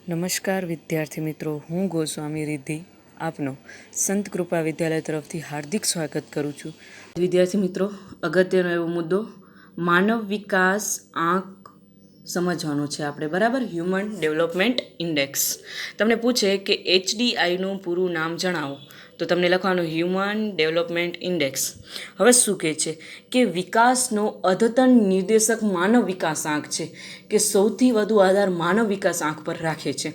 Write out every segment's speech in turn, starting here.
નમસ્કાર વિદ્યાર્થી મિત્રો, હું ગોસ્વામી રિદ્ધિ આપનો સંત કૃપા વિદ્યાલય તરફથી હાર્દિક સ્વાગત કરું છું. વિદ્યાર્થી મિત્રો, અગત્યનો એવો મુદ્દો માનવ વિકાસ આંક સમજવાનો છે આપણે, બરાબર. હ્યુમન ડેવલપમેન્ટ ઇન્ડેક્સ તમને પૂછે કે HDIનું પૂરું નામ જણાવો, તો તમને લખવાનું હ્યુમન ડેવલપમેન્ટ ઇન્ડેક્સ. હવે શું કહે છે કે વિકાસનો અદ્યતન નિર્દેશક માનવ વિકાસ આંક છે, કે સૌથી વધુ આધાર માનવ વિકાસ આંક પર રાખે છે.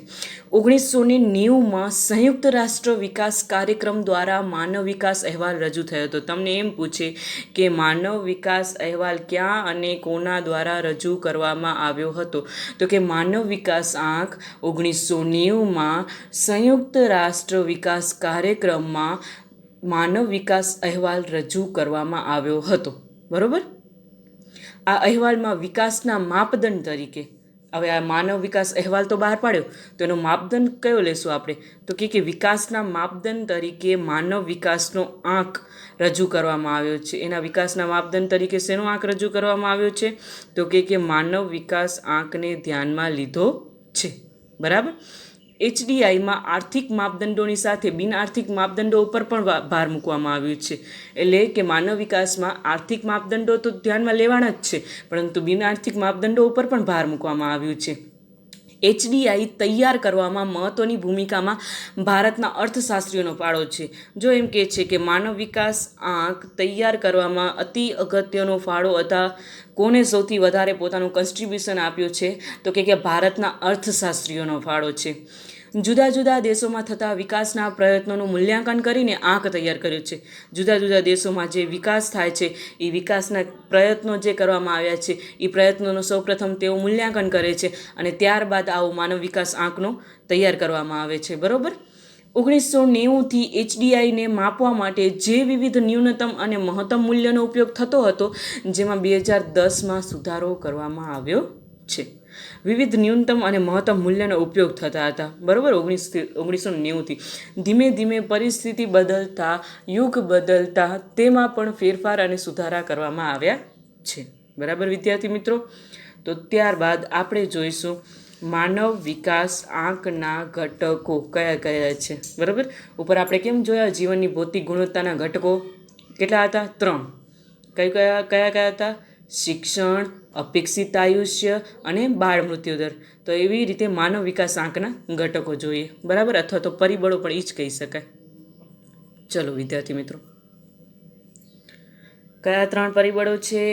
1990માં સંયુક્ત રાષ્ટ્ર વિકાસ કાર્યક્રમ દ્વારા માનવ વિકાસ અહેવાલ રજૂ થયો હતો. તમને એમ પૂછે કે માનવ વિકાસ અહેવાલ ક્યાં અને કોના દ્વારા રજૂ કરવામાં આવ્યો હતો, તો કે માનવ વિકાસ આંક 1990માં સંયુક્ત રાષ્ટ્ર વિકાસ કાર્યક્રમમાં માનવ વિકાસ અહેવાલ રજૂ કરવામાં આવ્યો હતો, બરોબર. આ અહેવાલમાં વિકાસના માપદંડ તરીકે, હવે આ માનવ વિકાસ અહેવાલ તો બહાર પાડ્યો, તો એનો માપદંડ કયો લેશું આપણે, તો કે વિકાસના માપદંડ તરીકે માનવ વિકાસનો આંક રજૂ કરવામાં આવ્યો છે. એના વિકાસના માપદંડ તરીકે શેનો આંક રજૂ કરવામાં આવ્યો છે, તો કે માનવ વિકાસ આંકને ધ્યાનમાં લીધો છે, બરાબર. HDIમાં આર્થિક માપદંડોની સાથે બિન આર્થિક માપદંડો ઉપર પણ ભાર મૂકવામાં આવ્યું છે. એટલે કે માનવ વિકાસમાં આર્થિક માપદંડો તો ધ્યાનમાં લેવાના જ છે, પરંતુ બિન આર્થિક માપદંડો ઉપર પણ ભાર મૂકવામાં આવ્યું છે. HDI તૈયાર કરવામાં મહત્ત્વની ભૂમિકામાં ભારતના અર્થશાસ્ત્રીઓનો ફાળો છે. જો એમ કહે છે કે માનવ વિકાસ આંક તૈયાર કરવામાં અતિ અગત્યનો ફાળો હતા, કોને સૌથી વધારે પોતાનું કન્ટ્રીબ્યુશન આપ્યું છે, તો કે ભારતના અર્થશાસ્ત્રીઓનો ફાળો છે. જુદા જુદા દેશોમાં થતા વિકાસના પ્રયત્નોનું મૂલ્યાંકન કરીને આંક તૈયાર કર્યો છે. જુદા જુદા દેશોમાં જે વિકાસ થાય છે, એ વિકાસના પ્રયત્નો જે કરવામાં આવ્યા છે, એ પ્રયત્નોનું સૌપ્રથમ તેઓ મૂલ્યાંકન કરે છે, અને ત્યારબાદ આવો માનવ વિકાસ આંકનો તૈયાર કરવામાં આવે છે, બરાબર. 1990થી HDIને માપવા માટે જે વિવિધ ન્યૂનતમ અને મહત્તમ મૂલ્યનો ઉપયોગ થતો હતો, જેમાં 2010માં સુધારો કરવામાં આવ્યો છે. વિવિધ ન્યૂનતમ અને મહત્તમ મૂલ્યનો ઉપયોગ થતા હતા, બરાબર. 1990થી ધીમે ધીમે પરિસ્થિતિ બદલતા, યુગ બદલતા તેમાં પણ ફેરફાર અને સુધારા કરવામાં આવ્યા છે, બરાબર વિદ્યાર્થી મિત્રો. તો ત્યારબાદ આપણે જોઈશું માનવ વિકાસ આંકના ઘટકો કયા કયા છે, બરાબર. ઉપર આપણે કેમ જોયા, જીવનની ભૌતિક ગુણવત્તાના ઘટકો કેટલા હતા? 3. કયા કયા હતા? શિક્ષણ, અપેક્ષિત આયુષ્ય અને બાળ મૃત્યુદર. તો એવી રીતે માનવ વિકાસ આંકના ઘટકો જોઈએ, બરાબર, અથવા તો પરિબળો પણ એ જ કહી શકાય. ચલો વિદ્યાર્થી મિત્રો, કયા 3 પરિબળો છે?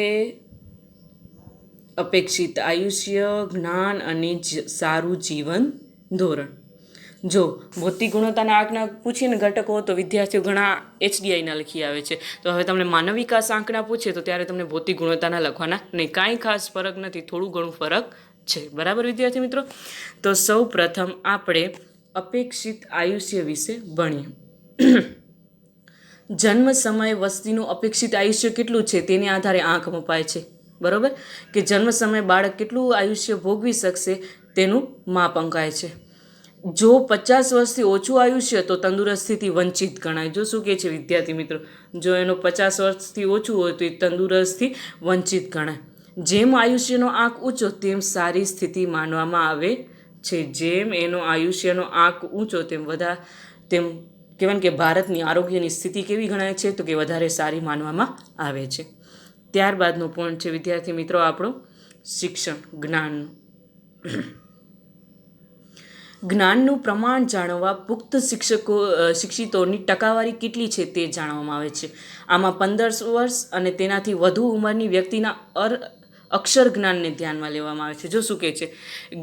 અપેક્ષિત આયુષ્ય, જ્ઞાન અને સારું જીવન ધોરણ. જો ભૌતિક ગુણવત્તાના આંકના પૂછીને ઘટકો, તો વિદ્યાર્થીઓ ઘણા HDIના લખી આવે છે. તો હવે તમને માનવ વિકાસ આંકના પૂછે તો ત્યારે તમને ભૌતિક ગુણવત્તાના લખવાના નહીં, કાંઈ ખાસ ફરક નથી, થોડું ઘણું ફરક છે, બરાબર વિદ્યાર્થી મિત્રો. તો સૌ પ્રથમ આપણે અપેક્ષિત આયુષ્ય વિશે ભણીએ. જન્મ સમયે વસ્તીનું અપેક્ષિત આયુષ્ય કેટલું છે તેના આધારે આંક મપાય છે, બરાબર. કે જન્મ સમયે બાળક કેટલું આયુષ્ય ભોગવી શકશે તેનું માપ અંકાય છે. જો 50 વર્ષથી ઓછું આયુષ્ય તો તંદુરસ્તીથી વંચિત ગણાય. જો શું કહે છે વિદ્યાર્થી મિત્રો, જો એનો 50 વર્ષથી ઓછું હોય તો એ તંદુરસ્તથી વંચિત ગણાય. જેમ આયુષ્યનો આંક ઊંચો તેમ સારી સ્થિતિ માનવામાં આવે છે. જેમ એનો આયુષ્યનો આંક ઊંચો તેમ કહેવાય કે ભારતની આરોગ્યની સ્થિતિ કેવી ગણાય છે, તો કે વધારે સારી માનવામાં આવે છે. ત્યારબાદનો પોઈન્ટ છે વિદ્યાર્થી મિત્રો આપણો શિક્ષણ, જ્ઞાનનું. જ્ઞાનનું પ્રમાણ જાણવા પુખ્ત શિક્ષિતોની ટકાવારી કેટલી છે તે જાણવામાં આવે છે. આમાં 15 વર્ષ અને તેનાથી વધુ ઉંમરની વ્યક્તિના અક્ષર જ્ઞાનને ધ્યાનમાં લેવામાં આવે છે. જો શું કહે છે,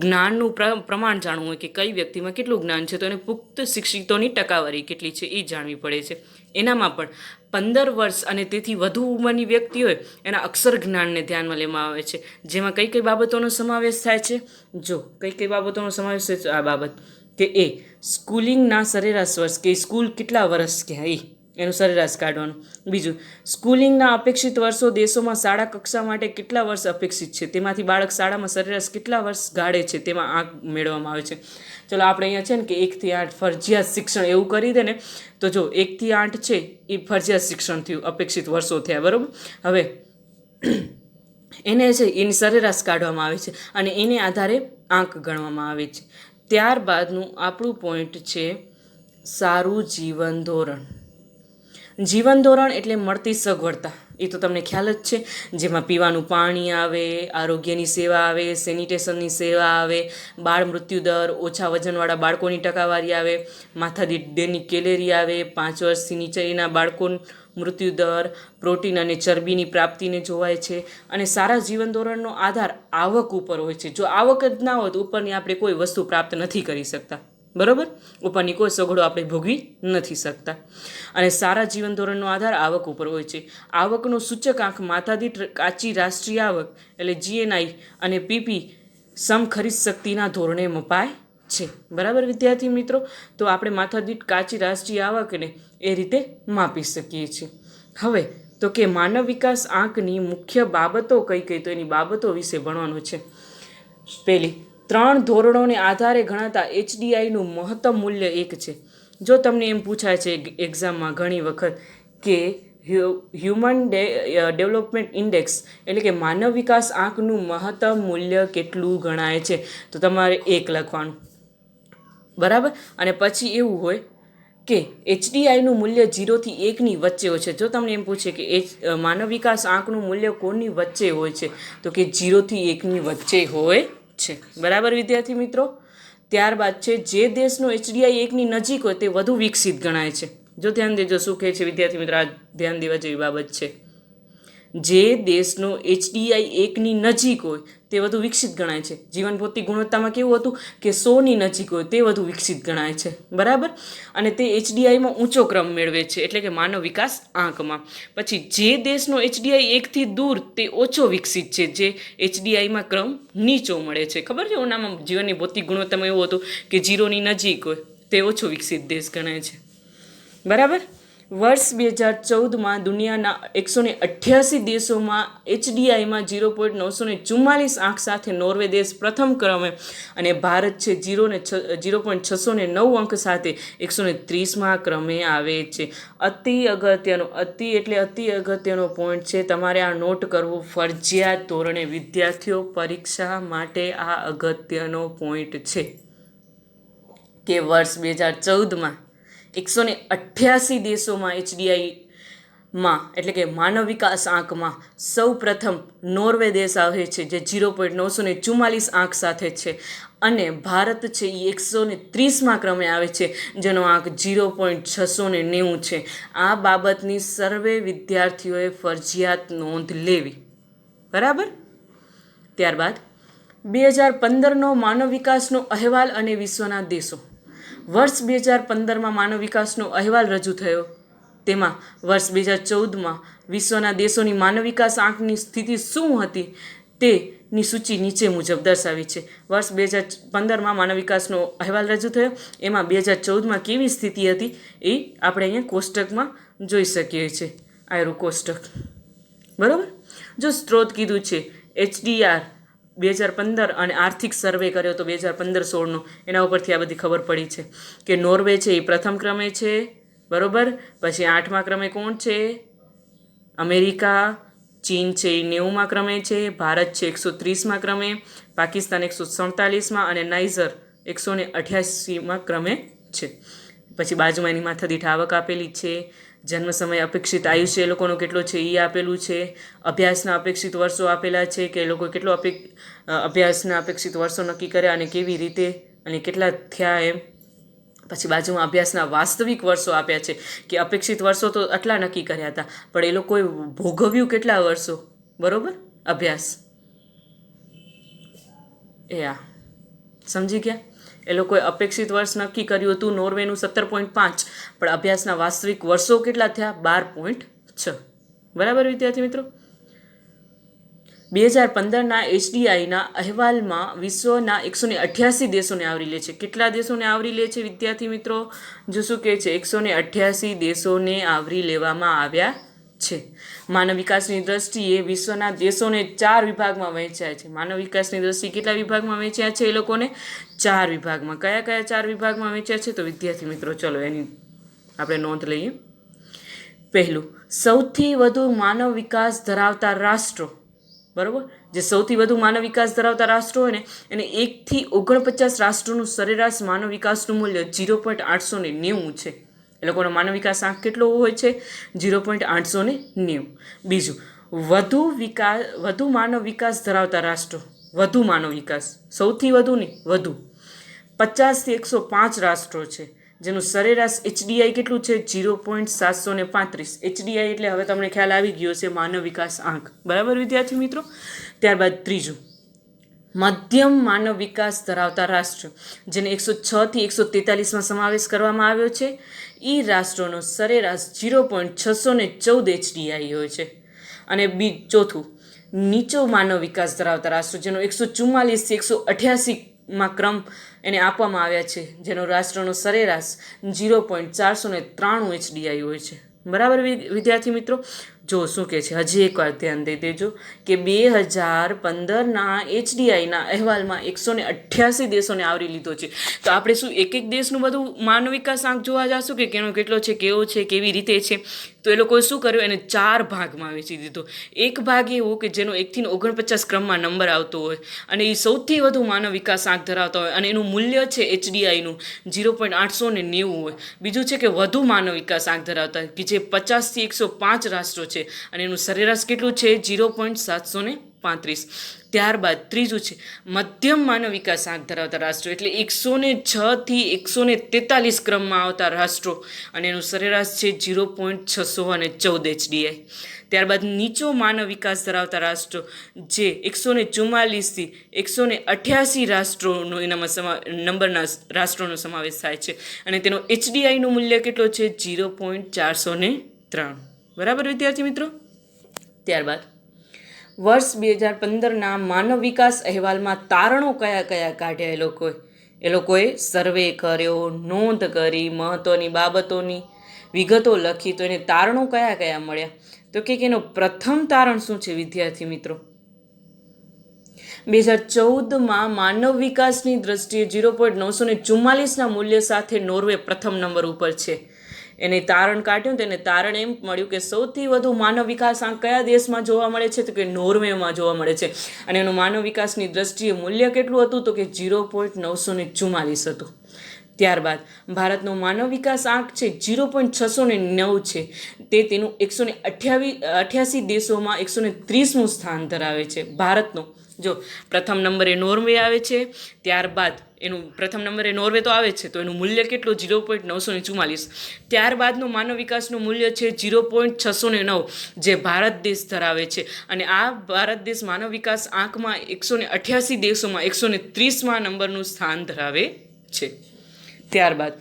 જ્ઞાનનું પ્રમાણ જાણવું હોય કે કઈ વ્યક્તિમાં કેટલું જ્ઞાન છે, તો એને પુખ્ત શિક્ષિતોની ટકાવારી કેટલી છે એ જાણવી પડે છે. એનામાં પણ 15 વર્ષ અને તેથી વધુ ઉંમરની વ્યક્તિ હોય એના અક્ષર જ્ઞાનને ધ્યાનમાં લેવામાં આવે છે. જેમાં કઈ કઈ બાબતોનો સમાવેશ થાય છે? જો કઈ બાબતોનો સમાવેશ થાય છે, આ બાબત કે એ સ્કૂલિંગના સરેરાશ વર્ષ, કે સ્કૂલ કેટલા વર્ષ કહેવાય એનું સરેરાશ કાઢવાનું. બીજું, સ્કૂલિંગના અપેક્ષિત વર્ષો, દેશોમાં શાળા કક્ષા માટે કેટલા વર્ષ અપેક્ષિત છે, તેમાંથી બાળક શાળામાં સરેરાશ કેટલા વર્ષ ગાળે છે, તેમાં આંક મેળવવામાં આવે છે. ચલો આપણે અહીંયા છે ને કે 1 થી 8 ફરજિયાત શિક્ષણ એવું કરી દે ને, તો જો 1 થી 8 છે એ ફરજિયાત શિક્ષણ થયું, અપેક્ષિત વર્ષો થયા, બરાબર. હવે એને છે એની સરેરાશ કાઢવામાં આવે છે અને એને આધારે આંક ગણવામાં આવે છે. ત્યારબાદનું આપણું પોઈન્ટ છે સારું જીવન ધોરણ. જીવન ધોરણ એટલે મળતી સગવડતા, એ તો તમને ખ્યાલ જ છે, જેમાં પીવાનું પાણી આવે, આરોગ્યની સેવા આવે, સેનિટેશનની સેવા આવે, બાળ મૃત્યુદર, ઓછા વજનવાળા બાળકોની ટકાવારી આવે, માથાદીઠ દૈનિક કેલેરી આવે, 5 વર્ષથી નીચેના બાળકો મૃત્યુદર, પ્રોટીન અને ચરબીની પ્રાપ્તિને જોવાય છે. અને સારા જીવન ધોરણનો આધાર આવક ઉપર હોય છે. જો આવક જ ના હોય તો ઉપરની આપણે કોઈ વસ્તુ પ્રાપ્ત નથી કરી શકતા, બરાબર? ઉપરની કોઈ સગવડો આપણે ભોગવી નથી શકતા. અને સારા જીવન ધોરણનો આધાર આવક ઉપર હોય છે. આવકનો સૂચકાંક માથાદીઠ કાચી રાષ્ટ્રીય આવક એટલે GNI અને PP સમ ખરીદ શક્તિના ધોરણે મપાય છે, બરાબર વિદ્યાર્થી મિત્રો? તો આપણે માથાદીઠ કાચી રાષ્ટ્રીય આવકને એ રીતે માપી શકીએ છીએ. હવે તો કે માનવ વિકાસ આંકની મુખ્ય બાબતો કઈ કઈ, તો એની બાબતો વિશે ભણવાનું છે. પહેલી, 3 ધોરણોને આધારે ગણાતા HDIનું મહત્તમ મૂલ્ય 1 છે. જો તમને એમ પૂછાય છે એક્ઝામમાં ઘણી વખત કે હ્યુમન ડેવલપમેન્ટ ઇન્ડેક્સ એટલે કે માનવ વિકાસ આંકનું મહત્તમ મૂલ્ય કેટલું ગણાય છે, તો તમારે 1 લખવાનું, બરાબર? અને પછી એવું હોય કે HDIનું મૂલ્ય 0 થી 1ની વચ્ચે હોય છે. જો તમને એમ પૂછે કે માનવ વિકાસ આંકનું મૂલ્ય કોની વચ્ચે હોય છે, તો કે 0 થી 1ની વચ્ચે હોય છે, બરાબર વિદ્યાર્થી મિત્રો? ત્યારબાદ છે જે દેશનો HDI 1ની નજીક હોય તે વધુ વિકસિત ગણાય છે. જો ધ્યાન દેજો શું કહે છે વિદ્યાર્થી મિત્રો, આ ધ્યાન દેવા જેવી બાબત છે. જે દેશનો HDI 1ની નજીક હોય તે વધુ વિકસિત ગણાય છે. જીવન ભૌતિક ગુણવત્તામાં કેવું હતું કે 100ની નજીક હોય તે વધુ વિકસિત ગણાય છે, બરાબર? અને તે HDIમાં ઊંચો ક્રમ મેળવે છે, એટલે કે માનવ વિકાસ આંકમાં. પછી જે દેશનો HDI 1થી દૂર તે ઓછો વિકસિત છે, જે HDIમાં ક્રમ નીચો મળે છે. ખબર છે ઓનામાં જીવનની ભૌતિક ગુણવત્તામાં એવું હતું કે 0ની નજીક હોય તે ઓછો વિકસિત દેશ ગણાય છે, બરાબર? વર્ષ 2014માં દુનિયાના 188 દેશોમાં HDIમાં 0.944 આંક સાથે નોર્વે દેશ પ્રથમ ક્રમે અને ભારત છે 0.609 અંક સાથે 130મા ક્રમે આવે છે. અતિ અગત્યનો પોઈન્ટ છે, તમારે આ નોટ કરવું ફરજિયાત ધોરણે વિદ્યાર્થીઓ પરીક્ષા માટે આ અગત્યનો પોઈન્ટ છે કે વર્ષ 2014માં 188 દેશોમાં HDIમાં એટલે કે માનવ વિકાસ આંકમાં સૌ પ્રથમ નોર્વે દેશ આવે છે, જે 0.944 આંક સાથે છે. અને ભારત છે એ 130મા ક્રમે આવે છે, જેનો આંક 0.690 છે. આ બાબતની સર્વે વિદ્યાર્થીઓએ ફરજિયાત નોંધ લેવી, બરાબર? ત્યારબાદ 2015નો માનવ વિકાસનો અહેવાલ અને વિશ્વના દેશો. વર્ષ 2015માં માનવ વિકાસનો અહેવાલ રજૂ થયો. તેમાં વર્ષ 2014માં વિશ્વના દેશોની માનવ વિકાસ આંકની સ્થિતિ શું હતી તેની સૂચિ નીચે મુજબ દર્શાવી છે. વર્ષ 2015માં માનવ વિકાસનો અહેવાલ રજૂ થયો, એમાં 2014માં કેવી સ્થિતિ હતી એ આપણે અહીંયા કોષ્ટકમાં જોઈ શકીએ છીએ. આયરું કોષ્ટક, બરાબર? જો સ્ત્રોત કીધું છે HDR 2015 અને આર્થિક સર્વે કર્યો તો 2015-16નો, એના ઉપરથી આ બધી ખબર પડી છે કે નોર્વે છે એ પ્રથમ ક્રમે છે, બરાબર? પછી 8મા ક્રમે કોણ છે? અમેરિકા. ચીન છે એ 90મા ક્રમે છે, ભારત છે 130મા ક્રમે, પાકિસ્તાન 147માં અને નાઇજર 188મા ક્રમે છે. પછી બાજુમાં એની માથાદીઠ આવક આપેલી છે, જન્મ સમય અપેક્ષિત આયુષ્ય એ લોકોનો કેટલો છે એ આપેલું છે, અભ્યાસના અપેક્ષિત વર્ષો આપેલા છે કે એ લોકો કેટલો અભ્યાસના અપેક્ષિત વર્ષો નક્કી કર્યા અને કેવી રીતે અને કેટલા થયા એમ. પછી બાજુમાં અભ્યાસના વાસ્તવિક વર્ષો આપ્યા છે કે અપેક્ષિત વર્ષો તો આટલા નક્કી કર્યા હતા, પણ એ લોકોએ ભોગવ્યું કેટલા વર્ષો, બરાબર? અભ્યાસ સમજી ગયા? એ લોકોએ અપેક્ષિત વર્ષ નક્કી કર્યું હતું નોર્વેનું 17.5, પણ અભ્યાસના વાસ્તવિક વર્ષો કેટલા થયા? 12.6, બરાબર વિદ્યાર્થી મિત્રો? 2015ના HDIના અહેવાલમાં વિશ્વના 188 દેશોને આવરી લે છે. કેટલા દેશોને આવરી લે છે વિદ્યાર્થી મિત્રો? જો શું કહે છે, 188 દેશોને આવરી લેવામાં આવ્યા છે. માનવ વિકાસની દ્રષ્ટિએ વિશ્વના દેશોને 4 વિભાગમાં વહેંચાય છે. માનવ વિકાસની દ્રષ્ટિએ કેટલા વિભાગમાં વહેંચ્યા છે? એ લોકોને 4 વિભાગમાં. કયા કયા 4 વિભાગમાં વહેંચ્યા છે? તો વિદ્યાર્થી મિત્રો ચલો એની આપણે નોંધ લઈએ. પહેલું, સૌથી વધુ માનવ વિકાસ ધરાવતા રાષ્ટ્રો, બરાબર? જે સૌથી વધુ માનવ વિકાસ ધરાવતા રાષ્ટ્રો હોય ને એને 1થી 49 રાષ્ટ્રોનું સરેરાશ માનવ વિકાસનું મૂલ્ય 0.890 છે. એ લોકોનો માનવ વિકાસ આંક કેટલો હોય છે? 0.890. બીજું, વધુ માનવ વિકાસ ધરાવતા રાષ્ટ્રો, વધુ માનવ વિકાસ, સૌથી વધુ નહીં, વધુ 50થી 105 રાષ્ટ્રો છે જેનું સરેરાશ HDI કેટલું છે? 0.735. HDI એટલે હવે તમને ખ્યાલ આવી ગયો છે, માનવ વિકાસ આંક. બરાબર વિદ્યાર્થી મિત્રો. ત્યારબાદ ત્રીજું, મધ્યમ માનવ વિકાસ ધરાવતા રાષ્ટ્ર, જેને 106થી 143માં સમાવેશ કરવામાં આવ્યો છે. એ રાષ્ટ્રોનો સરેરાશ 0.614 HDI હોય છે. અને ચોથું, નીચો માનવ વિકાસ ધરાવતા રાષ્ટ્રો, જેનો 144થી 188માં ક્રમ એને આપવામાં આવ્યા છે, જેનો રાષ્ટ્રનો સરેરાશ 0.493 HDI હોય છે. બરાબર વિદ્યાર્થી મિત્રો. જો શું કહે છે, હજી એકવાર ધ્યાન દઈ દેજો કે 2015ના HDIના અહેવાલમાં 188 દેશોને આવરી લીધો છે. તો આપણે શું એક એક દેશનું બધું માનવ વિકાસ આંક જોવા જશું કે કેનો કેટલો છે, કેવો છે, કેવી રીતે છે? તો એ લોકોએ શું કર્યું, એને 4 ભાગમાં વેચી દીધો. એક ભાગ એવો કે જેનો 1થી 49 ક્રમમાં નંબર આવતો હોય અને એ સૌથી વધુ માનવ વિકાસ આંક ધરાવતા હોય અને એનું મૂલ્ય છે HDIનું 0.890 હોય. બીજું છે કે વધુ માનવ વિકાસ આંક ધરાવતા હોય કે જે 50થી 105 રાષ્ટ્રો છે અને એનું સરેરાશ કેટલું છે? 0.735. ત્યારબાદ ત્રીજું છે મધ્યમ માનવ વિકાસ આંક ધરાવતા રાષ્ટ્રો, એટલે 106થી 143 ક્રમમાં આવતા રાષ્ટ્રો અને એનું સરેરાશ છે 0.614 HDI. ત્યારબાદ નીચો માનવ વિકાસ ધરાવતા રાષ્ટ્રો, જે 144થી 188 રાષ્ટ્રોનો એનામાં નંબરના રાષ્ટ્રોનો સમાવેશ થાય છે અને તેનો HDIનું મૂલ્ય કેટલો છે? 0.403. બરાબર વિદ્યાર્થી મિત્રો. ત્યારબાદ વર્ષ 2015ના માનવ વિકાસ અહેવાલમાં તારણો કયા કયા કાઢ્યા? એ લોકોએ સર્વે કર્યો, નોંધ કરી, મહત્ત્વની બાબતોની વિગતો લખી. તો એને તારણો કયા કયા મળ્યા? તો કે એનો પ્રથમ તારણ શું છે વિદ્યાર્થી મિત્રો? 2014માં માનવ વિકાસની દ્રષ્ટિએ 0.944ના મૂલ્ય સાથે નોર્વે પ્રથમ નંબર ઉપર છે. એને તારણ કાઢ્યું, તેને તારણ એમ મળ્યું કે સૌથી વધુ માનવ વિકાસ આંક કયા દેશમાં જોવા મળે છે? તો કે નોર્વેમાં જોવા મળે છે. અને એનું માનવ વિકાસની દ્રષ્ટિએ મૂલ્ય કેટલું હતું? તો કે 0.944 હતું. ત્યારબાદ ભારતનો માનવ વિકાસ આંક છે 0.609 છે. તે તેનું 188 દેશોમાં 130મું સ્થાન ધરાવે છે. ભારતનો જો પ્રથમ નંબરે નોર્વે આવે છે. ત્યારબાદ એનું પ્રથમ નંબરે નોર્વે તો આવે છે, તો એનું મૂલ્ય કેટલું? 0.944. ત્યારબાદનું માનવ વિકાસનું મૂલ્ય છે 0.609, જે ભારત દેશ ધરાવે છે. અને આ ભારત દેશ માનવ વિકાસ આંકમાં 188 દેશોમાં 130માં નંબરનું સ્થાન ધરાવે છે. ત્યારબાદ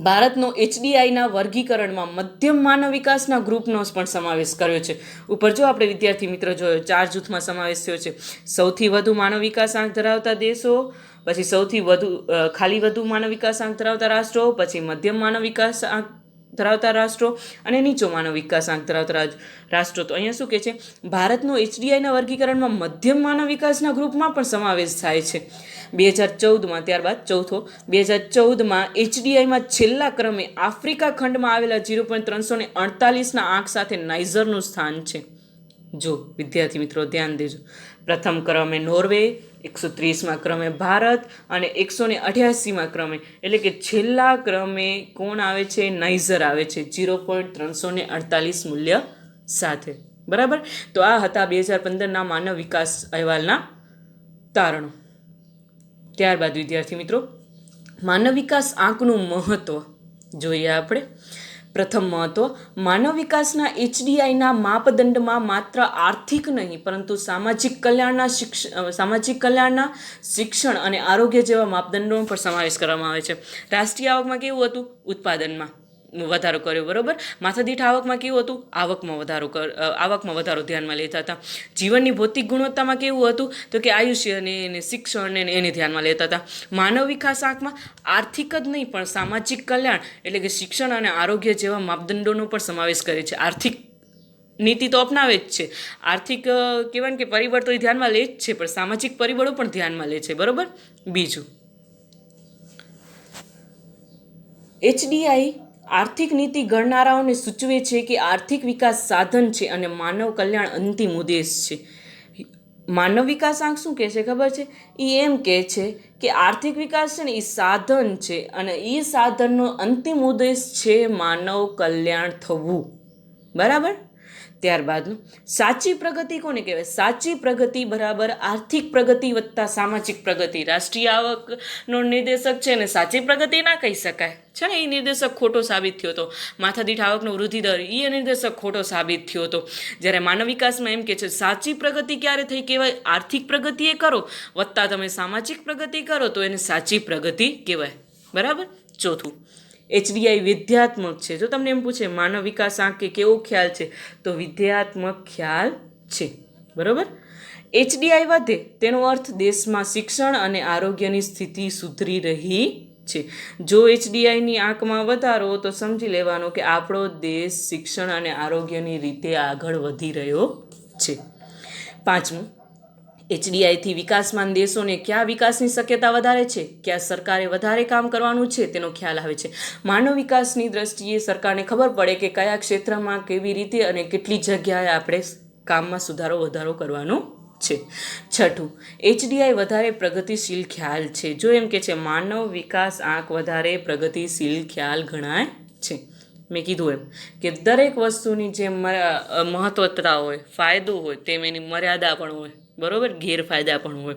ભારતનો HDIના વર્ગીકરણમાં મધ્યમ માનવ વિકાસના ગ્રુપનો પણ સમાવેશ કર્યો છે. ઉપર જો આપણે વિદ્યાર્થી મિત્ર જોયો 4 જૂથમાં સમાવેશ થયો છે. સૌથી વધુ માનવ વિકાસ આંક ધરાવતા દેશો, પછી સૌથી વધુ માનવ વિકાસ આંક ધરાવતા રાષ્ટ્રો, પછી મધ્યમ માનવ વિકાસ આંક ધરાવતા રાષ્ટ્રો અને નીચો માનવ વિકાસ આંક ધરાવતા રાષ્ટ્રો. તો અહીંયા શું કહે છે? ભારતનો HDIના વર્ગીકરણમાં મધ્યમ માનવ વિકાસના ગ્રુપમાં પણ સમાવેશ થાય છે 2014માં. ત્યારબાદ ચોથો, 2014માં HDIમાં છેલ્લા ક્રમે આફ્રિકા ખંડમાં આવેલા 0.348ના આંક સાથે નાઇજરનું સ્થાન છે. જો વિદ્યાર્થી મિત્રો ધ્યાન દેજો, પ્રથમ ક્રમે નોર્વે, 130માં ક્રમે ભારત અને 188માં ક્રમે, એટલે કે છેલ્લા ક્રમે કોણ આવે છે? નાઇજર આવે છે 0.348 મૂલ્ય સાથે. બરાબર. તો આ હતા 2015ના માનવ વિકાસ અહેવાલના તારણો. ત્યારબાદ વિદ્યાર્થી મિત્રો માનવ વિકાસ આંકનું મહત્ત્વ જોઈએ આપણે. પ્રથમ મહત્ત્વ, માનવ વિકાસના HDIના માપદંડમાં માત્ર આર્થિક નહીં પરંતુ સામાજિક કલ્યાણના શિક્ષણ અને આરોગ્ય જેવા માપદંડોનો પણ સમાવેશ કરવામાં આવે છે. રાષ્ટ્રીય આવકમાં કેવું હતું? ઉત્પાદનમાં વધારો કર્યો. બરાબર. માથાદીઠ આવકમાં કેવું હતું? આવકમાં વધારો ધ્યાનમાં લેતા હતા. જીવનની ભૌતિક ગુણવત્તામાં કેવું હતું? તો કે આયુષ્ય અને શિક્ષણ એને ધ્યાનમાં લેતા હતા. માનવ વિકાસ આંકમાં આર્થિક જ નહીં પણ સામાજિક કલ્યાણ એટલે કે શિક્ષણ અને આરોગ્ય જેવા માપદંડોનો પણ સમાવેશ કરે છે. આર્થિક નીતિ તો અપનાવે જ છે, આર્થિક કહેવાય કે પરિબળ તો એ ધ્યાનમાં લે જ છે, પણ સામાજિક પરિબળો પણ ધ્યાનમાં લે છે. બરાબર. બીજું, HDI આર્થિક નીતિ ઘડનારાઓને સૂચવે છે કે આર્થિક વિકાસ સાધન છે અને માનવ કલ્યાણ અંતિમ ઉદ્દેશ છે. માનવ વિકાસ આંક શું કહે છે ખબર છે? એ એમ કહે છે કે આર્થિક વિકાસ છે ને એ સાધન છે અને એ સાધનનો અંતિમ ઉદ્દેશ છે માનવ કલ્યાણ થવું. બરાબર. ત્યારબાદનું સાચી પ્રગતિ કોને કહેવાય? સાચી પ્રગતિ બરાબર આર્થિક પ્રગતિ વત્તા સામાજિક પ્રગતિ. રાષ્ટ્રીય આવકનો નિર્દેશક છે ને સાચી પ્રગતિ ના કહી શકાય છે ને, એ નિર્દેશક ખોટો સાબિત થયો હતો. માથાદીઠ આવકનો વૃદ્ધિ દર એ નિર્દેશક ખોટો સાબિત થયો હતો. જ્યારે માનવ વિકાસમાં એમ કે છે સાચી પ્રગતિ ક્યારે થઈ કહેવાય? આર્થિક પ્રગતિ એ કરો વત્તા તમે સામાજિક પ્રગતિ કરો તો એને સાચી પ્રગતિ કહેવાય. બરાબર. ચોથું, HDI વિધ્યાત્મક છે. જો તમને એમ પૂછે માનવ વિકાસ આંક કેવો ખ્યાલ છે, તો વિધ્યાત્મક ખ્યાલ છે. બરાબર. HDI વધે તેનો અર્થ દેશમાં શિક્ષણ અને આરોગ્યની સ્થિતિ સુધરી રહી છે. જો HDIની આંકમાં વધારો તો સમજી લેવાનો કે આપણો દેશ શિક્ષણ અને આરોગ્યની રીતે આગળ વધી રહ્યો છે. પાંચમું, HDIથી વિકાસમાન દેશોને કયા વિકાસની શક્યતા વધારે છે, કયા સરકારે વધારે કામ કરવાનું છે તેનો ખ્યાલ આવે છે. માનવ વિકાસની દ્રષ્ટિએ સરકારને ખબર પડે કે કયા ક્ષેત્રમાં કેવી રીતે અને કેટલી જગ્યાએ આપણે કામમાં સુધારો વધારો કરવાનો છે. છઠ્ઠું, HDI વધારે પ્રગતિશીલ ખ્યાલ છે. જો એમ કે છે માનવ વિકાસ આંક વધારે પ્રગતિશીલ ખ્યાલ ગણાય છે. મેં કીધું એમ કે દરેક વસ્તુની જે મહત્વતા હોય, ફાયદો હોય, તેમ એની મર્યાદા પણ હોય. બરાબર. ગેરફાયદા પણ હોય.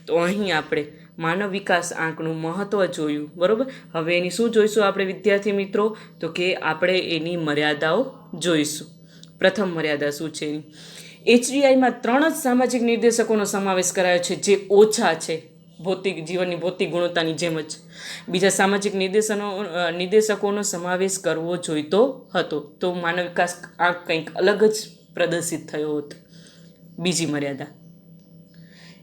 તો અહીં આપણે માનવ વિકાસ આંકનું મહત્ત્વ જોયું. બરાબર. હવે એની શું જોઈશું આપણે વિદ્યાર્થી મિત્રો? તો કે આપણે એની મર્યાદાઓ જોઈશું. પ્રથમ મર્યાદા શું છે એની? HDIમાં 3 જ સામાજિક નિર્દેશકોનો સમાવેશ કરાયો છે જે ઓછા છે, ભૌતિક જીવનની ભૌતિક ગુણવત્તાની જેમ જ. બીજા સામાજિક નિર્દેશકોનો સમાવેશ કરવો જોઈતો હતો તો માનવ વિકાસ આંક કંઈક અલગ જ પ્રદર્શિત થયો હોત. બીજી મર્યાદા,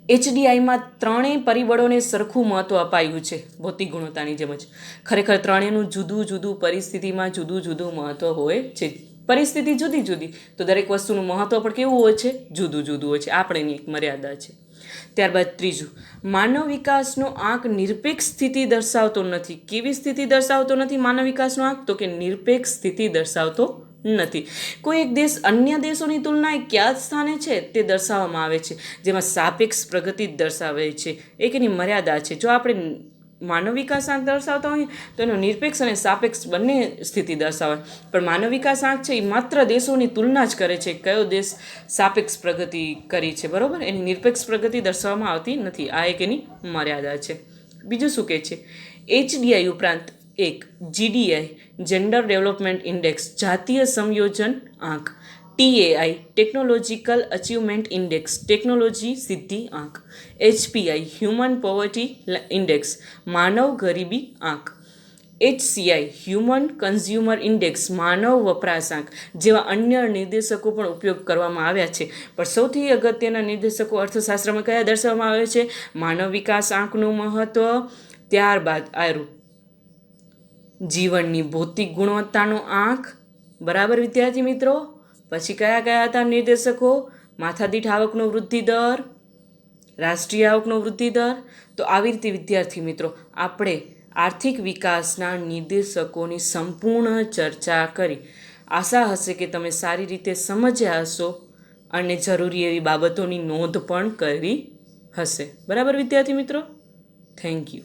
HDIમાં 3 પરિબળોને સરખું મહત્વ અપાયું છે ભૌતિક ગુણવત્તાની જેમ જ. ખરેખર ત્રણેયનું જુદું જુદું પરિસ્થિતિમાં જુદું જુદું મહત્વ હોય છે. પરિસ્થિતિ જુદી જુદી તો દરેક વસ્તુનું મહત્વ પણ કેવું હોય છે? જુદું જુદું હોય છે. આપણેની એક મર્યાદા છે. ત્યારબાદ ત્રીજું, માનવ વિકાસનો આંક નિરપેક્ષ સ્થિતિ દર્શાવતો નથી. કેવી સ્થિતિ દર્શાવતો નથી માનવ વિકાસનો આંક? તો કે નિરપેક્ષ સ્થિતિ દર્શાવતો નથી. કોઈ એક દેશ અન્ય દેશોની તુલનાએ કયા સ્થાને છે તે દર્શાવવામાં આવે છે, જેમાં સાપેક્ષ પ્રગતિ દર્શાવે છે. એક એની મર્યાદા છે. જો આપણે માનવ વિકાસ આંક દર્શાવતા હોય તો એનો નિરપેક્ષ અને સાપેક્ષ બંને સ્થિતિ દર્શાવે. પણ માનવ વિકાસ આંક છે એ માત્ર દેશોની તુલના જ કરે છે, કયો દેશ સાપેક્ષ પ્રગતિ કરી છે. બરાબર. એની નિરપેક્ષ પ્રગતિ દર્શાવવામાં આવતી નથી. આ એક એની મર્યાદા છે. બીજું શું કહે છે? HDI ઉપરાંત એક GDI જેન્ડર ડેવલપમેન્ટ ઇન્ડેક્સ જાતીય સમયોજન આંક, TAI technological achievement index technology સિદ્ધિ આંક, HPI હ્યુમન પોવર્ટી ઇન્ડેક્સ માનવ ગરીબી આંક, HCI હ્યુમન કન્ઝ્યુમર ઇન્ડેક્સ માનવ વપરાશ આંક જેવા અન્ય નિર્દેશકો પણ ઉપયોગ કરવામાં આવ્યા છે. પણ સૌથી અગત્યના નિર્દેશકો અર્થશાસ્ત્રમાં કયા દર્શાવવામાં આવે છે? માનવ વિકાસ આંકનું મહત્વ, ત્યારબાદ આવ્યું જીવનની ભૌતિક ગુણવત્તાનો આંક. બરાબર વિદ્યાર્થી મિત્રો. પછી કયા કયા હતા નિર્દેશકો? માથાદીઠ આવકનો વૃદ્ધિ દર, રાષ્ટ્રીય આવકનો વૃદ્ધિ દર. તો આવી રીતે વિદ્યાર્થી મિત્રો આપણે આર્થિક વિકાસના નિર્દેશકોની સંપૂર્ણ ચર્ચા કરી. આશા હશે કે તમે સારી રીતે સમજ્યા હશો અને જરૂરી એવી બાબતોની નોંધ પણ કરી હશે. બરાબર વિદ્યાર્થી મિત્રો. Thank you.